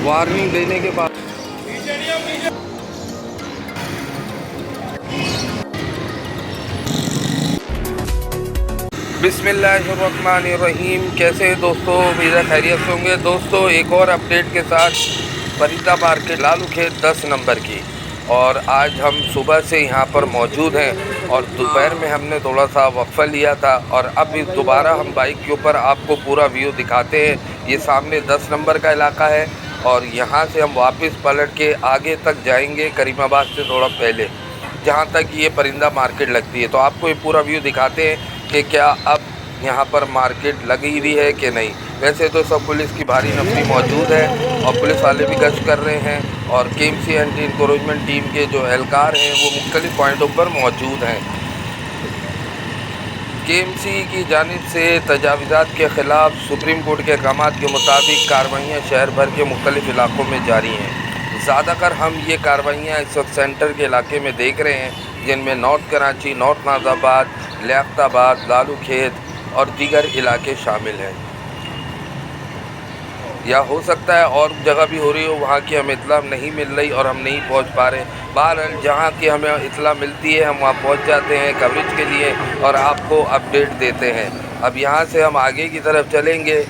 Warning देने के बाद बिस्मिल्लाहिर्रहमानिर्रहीम। कैसे हैं दोस्तों? उम्मीद खैरियत से होंगे। दोस्तों, एक और अपडेट के साथ फरीदा मार्केट लालू खेत 10 नंबर की। और आज हम सुबह से यहाँ पर मौजूद हैं और दोपहर में हमने थोड़ा सा वक्फा लिया था और अब इस दोबारा हम बाइक के ऊपर आपको पूरा व्यू दिखाते हैं। ये सामने 10 नंबर का इलाका है और यहाँ से हम वापस पलट के आगे तक जाएंगे करीमाबाद से थोड़ा पहले, जहाँ तक ये परिंदा मार्केट लगती है। तो आपको ये पूरा व्यू दिखाते हैं कि क्या अब यहाँ पर मार्केट लगी हुई है कि नहीं। वैसे तो सब पुलिस की भारी नफरी मौजूद है और पुलिस वाले भी गश्त कर रहे हैं और केएमसी एंटी इंक्रोचमेंट टीम के जो एहलकार हैं वो मुख्तलिफ पॉइंटों पर मौजूद हैं। केएमसी की जानिब से तजावीज़ात के ख़िलाफ़ सुप्रीम कोर्ट के अहकामात के मुताबिक कार्रवाइयाँ शहर भर के मुख्तलिफ इलाकों में जारी हैं। ज़्यादातर हम ये कार्रवाइयाँ इस वक्त सेंटर के इलाके में देख रहे हैं, जिनमें नॉर्थ कराची, नॉर्थ नाज़ाबाद, लियाकताबाद, लालू खेत और दीगर इलाके शामिल हैं। या हो सकता है और जगह भी हो रही हो, वहाँ की हमें इत्तला नहीं मिल रही और हम नहीं पहुँच पा रहे। बहरहाल जहाँ की हमें इत्तला मिलती है हम वहाँ पहुँच जाते हैं कवरेज के लिए और आपको अपडेट देते हैं। अब यहाँ से हम आगे की तरफ चलेंगे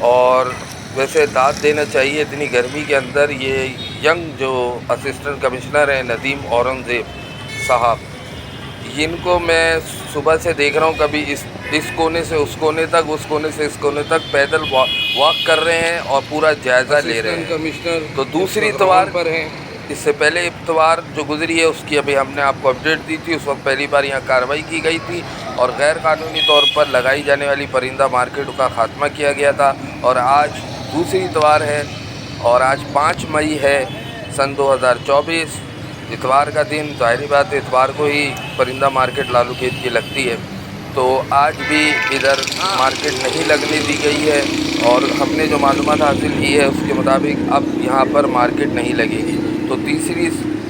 और वैसे दाद देना चाहिए इतनी गर्मी के अंदर ये यंग जो असिस्टेंट कमिश्नर हैं नदीम औरंगज़ेब साहब, इनको मैं सुबह से देख रहा हूँ, कभी इस कोने से उस कोने तक, उस कोने से इस कोने तक पैदल वॉक कर रहे हैं और पूरा जायज़ा ले रहे हैं। कमिश्नर तो दूसरी इतवार पर हैं, इससे पहले इतवार जो गुजरी है उसकी अभी हमने आपको अपडेट दी थी। उस वक्त पहली बार यहाँ कार्रवाई की गई थी और गैर कानूनी तौर पर लगाई जाने वाली परिंदा मार्केट का ख़ात्मा किया गया था। और आज दूसरी इतवार है और आज 5 मई है सन 2024, इतवार का दिन। ज़ाहिर बात है इतवार को ही परिंदा मार्केट लालू खेत की लगती है, तो आज भी इधर मार्केट नहीं लगने दी गई है और हमने जो मालूमात हासिल की है उसके मुताबिक अब यहाँ पर मार्केट नहीं लगेगी। तो तीसरी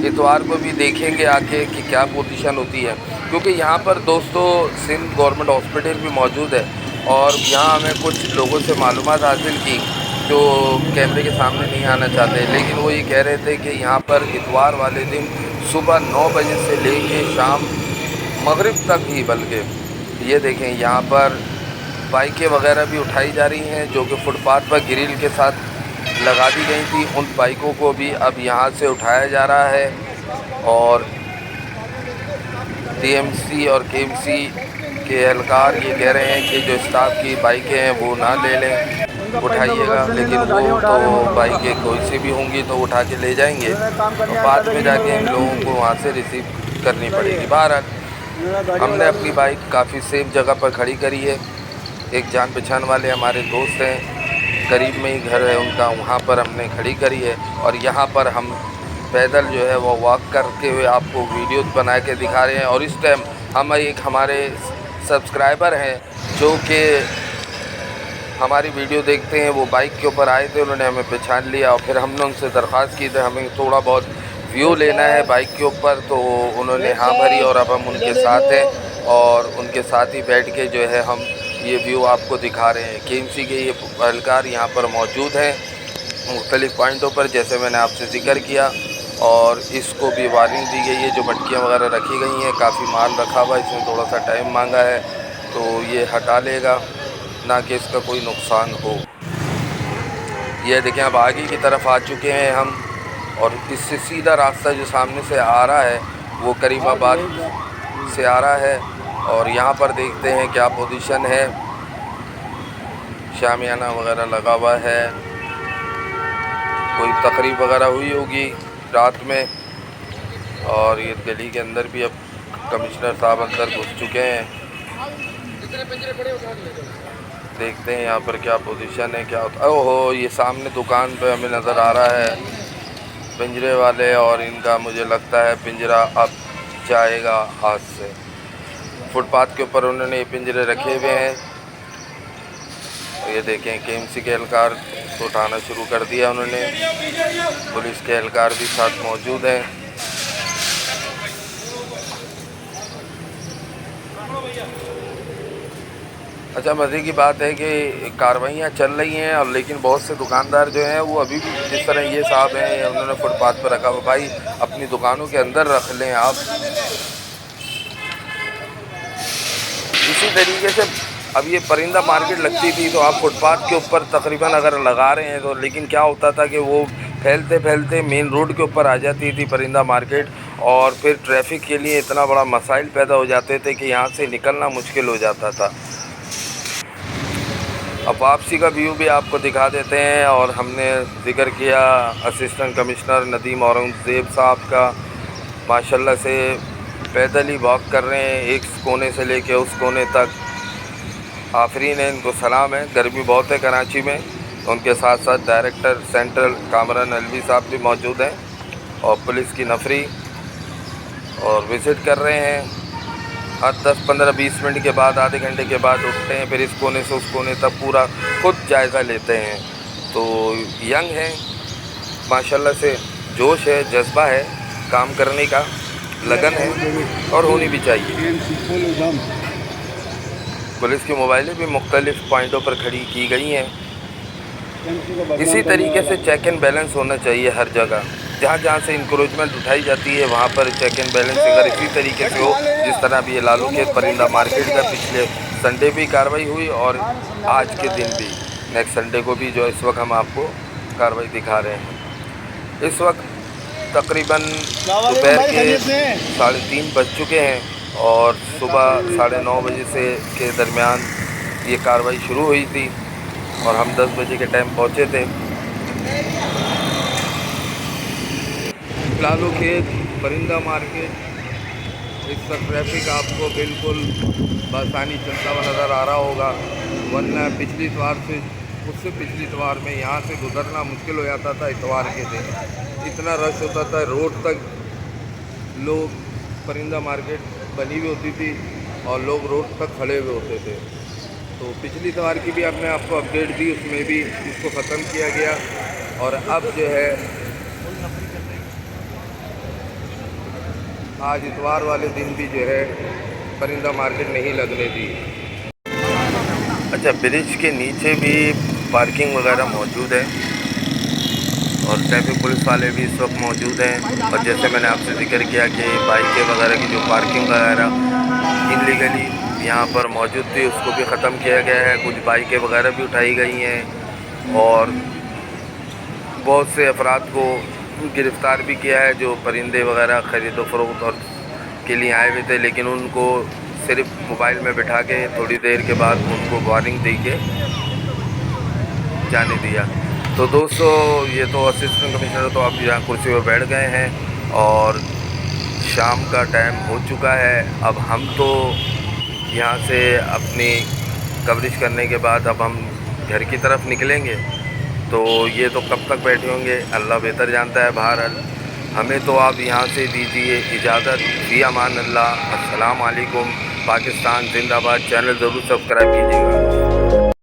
इतवार को भी देखेंगे आके कि क्या पोजीशन होती है, क्योंकि यहाँ पर दोस्तों सिंध गवर्नमेंट हॉस्पिटल भी मौजूद है और यहाँ हमें कुछ लोगों से मालूमात हासिल की जो कैमरे के सामने नहीं आना चाहते, लेकिन वो ये कह रहे थे कि यहाँ पर इतवार वाले दिन सुबह 9 बजे से लेके शाम मगरिब तक ही, बल्कि ये देखें यहाँ पर बाइकें वगैरह भी उठाई जा रही हैं जो कि फुटपाथ पर ग्रिल के साथ लगा दी गई थी। उन बाइकों को भी अब यहाँ से उठाया जा रहा है और टीएमसी और केएमसी के एहलकार ये कह रहे हैं कि जो स्टाफ की बाइकें हैं वो ना ले लें, उठाइएगा, लेकिन वो तो बाइकें कोई सी भी होंगी तो उठा के ले जाएंगे और बाद में जाके इन लोगों को वहाँ से रिसीव करनी पड़ेगी। बहरहाल हमने अपनी बाइक काफ़ी सेफ जगह पर खड़ी करी है। एक जान पहचान वाले हमारे दोस्त हैं, करीब में ही घर है उनका, वहाँ पर हमने खड़ी करी है और यहाँ पर हम पैदल जो है वो वॉक करते हुए आपको वीडियोस बना के दिखा रहे हैं। और इस टाइम हम एक हमारे सब्सक्राइबर हैं जो कि हमारी वीडियो देखते हैं, वो बाइक के ऊपर आए थे, उन्होंने हमें पहचान लिया और फिर हमने उनसे दरख्वास्त की थी हमें थोड़ा बहुत व्यू लेना है बाइक के ऊपर, तो उन्होंने हाँ भरी और अब हम उनके साथ हैं और उनके साथ ही बैठ के जो है हम ये व्यू आपको दिखा रहे हैं। केएमसी के ये एहलकार यहाँ पर मौजूद हैं मुख्तलिफ़ पॉइंटों पर, जैसे मैंने आपसे ज़िक्र किया। और इसको भी वार्निंग दी गई है, जो मटकियाँ वगैरह रखी गई हैं, काफ़ी माल रखा हुआ है, इसमें थोड़ा सा टाइम मांगा है तो ये हटा लेगा, ना कि इसका कोई नुकसान हो। ये देखें अब आगे की तरफ आ चुके हैं हम और इससे सीधा रास्ता जो सामने से आ रहा है वो करीमाबाद से आ रहा है और यहाँ पर देखते हैं क्या पोजीशन है। शामियाना वगैरह लगा हुआ है, कोई तकरीब वगैरह हुई होगी रात में और ये गली के अंदर भी अब कमिश्नर साहब अंदर घुस चुके हैं। देखते हैं यहाँ पर क्या पोजीशन है, क्या होता है। ओहो, ये सामने दुकान पे हमें नज़र आ रहा है पिंजरे वाले और इनका मुझे लगता है पिंजरा अब जाएगा हाथ से। फुटपाथ के ऊपर उन्होंने ये पिंजरे रखे हुए हैं। ये देखें केएमसी के एहलकार को उठाना शुरू कर दिया उन्होंने, पुलिस के एहलकार भी साथ मौजूद हैं। अच्छा, मज़े की बात है कि कार्रवाइयाँ चल रही हैं और लेकिन बहुत से दुकानदार जो हैं वो अभी भी जिस तरह ये साहब हैं उन्होंने फुटपाथ पर रखा हुआ, भाई अपनी दुकानों के अंदर रख लें आप। इसी तरीके से अब ये परिंदा मार्केट लगती थी तो आप फुटपाथ के ऊपर तकरीबन अगर लगा रहे हैं तो, लेकिन क्या होता था कि वो फैलते फैलते मेन रोड के ऊपर आ जाती थी परिंदा मार्केट, और फिर ट्रैफिक के लिए इतना बड़ा मसाइल पैदा हो जाते थे कि यहाँ से निकलना मुश्किल हो जाता था। अब वापसी का व्यू भी आपको दिखा देते हैं। और हमने ज़िक्र किया असिस्टेंट कमिश्नर नदीम औरंगज़ेब साहब का, माशाल्लाह से पैदल ही वॉक कर रहे हैं एक कोने से लेके उस कोने तक। आफरीन है, इनको सलाम है। गर्मी बहुत है कराची में। उनके साथ साथ डायरेक्टर सेंट्रल कामरान अलवी साहब भी मौजूद हैं और पुलिस की नफरी, और विज़िट कर रहे हैं। हर 10-15-20 मिनट के बाद, आधे घंटे के बाद उठते हैं, फिर इस कोने से उस कोने तक पूरा खुद जायज़ा लेते हैं। तो यंग हैं माशाल्लाह से, जोश है, जज्बा है काम करने का, लगन है और होनी भी चाहिए। पुलिस की मोबाइलें भी मुख्तलिफ़ पॉइंटों पर खड़ी की गई हैं। इसी तरीके से चेक एंड बैलेंस होना चाहिए हर जगह, जहाँ जहाँ से इंक्रोचमेंट उठाई जाती है वहाँ पर चेक एंड बैलेंस अगर इसी तरीके से हो, जिस तरह भी ये लालू के परिंदा मार्केट का पिछले संडे भी कार्रवाई हुई और आज के दिन भी, नेक्स्ट संडे को भी, जो इस वक्त हम आपको कार्रवाई दिखा रहे हैं। इस वक्त तकरीबन दोपहर के 3:30 बज चुके हैं और सुबह 9:30 बजे से के दरमियान ये कार्रवाई शुरू हुई थी और हम 10 बजे के टाइम पहुँचे थे। लालू खेत परिंदा मार्केट, इसका ट्रैफिक आपको बिल्कुल बआसानी चलता हुआ नज़र आ रहा होगा, वरना पिछली इतवार से, उससे पिछली इतवार में यहाँ से गुज़रना मुश्किल हो जाता था। इतवार के दिन इतना रश होता था, रोड तक लोग, परिंदा मार्केट बनी हुई होती थी और लोग रोड तक खड़े हुए होते थे। तो पिछली इतवार की भी हमने आपको अपडेट दी, उसमें भी इसको ख़त्म किया गया और अब जो है आज इतवार वाले दिन भी जो है परिंदा मार्केट नहीं लगने दी। अच्छा, ब्रिज के नीचे भी पार्किंग वगैरह मौजूद है और ट्रैफिक पुलिस वाले भी इस वक्त मौजूद हैं। और जैसे मैंने आपसे जिक्र किया कि बाइकें वगैरह की जो पार्किंग वगैरह इनलीगली यहाँ पर मौजूद थी, उसको भी ख़त्म किया गया है। कुछ बाइकें वगैरह भी उठाई गई हैं और बहुत से अफराद को गिरफ़्तार भी किया है जो परिंदे वगैरह ख़रीदो फ़रोख्त और के लिए आए हुए थे, लेकिन उनको सिर्फ मोबाइल में बिठा के थोड़ी देर के बाद उनको वार्निंग दे के जाने दिया। तो दोस्तों, ये तो असिस्टेंट कमिश्नर तो आप यहाँ कुर्सी पर बैठ गए हैं और शाम का टाइम हो चुका है। अब हम तो यहाँ से अपनी कवरेज करने के बाद अब हम घर की तरफ निकलेंगे। तो ये तो कब तक बैठे होंगे अल्लाह बेहतर जानता है। बहरहाल हमें तो आप यहाँ से दीजिए इजाज़त। फ़ी अमान अल्लाह। अस्सलाम वालेकुम। पाकिस्तान जिंदाबाद। चैनल ज़रूर सब्सक्राइब कीजिएगा।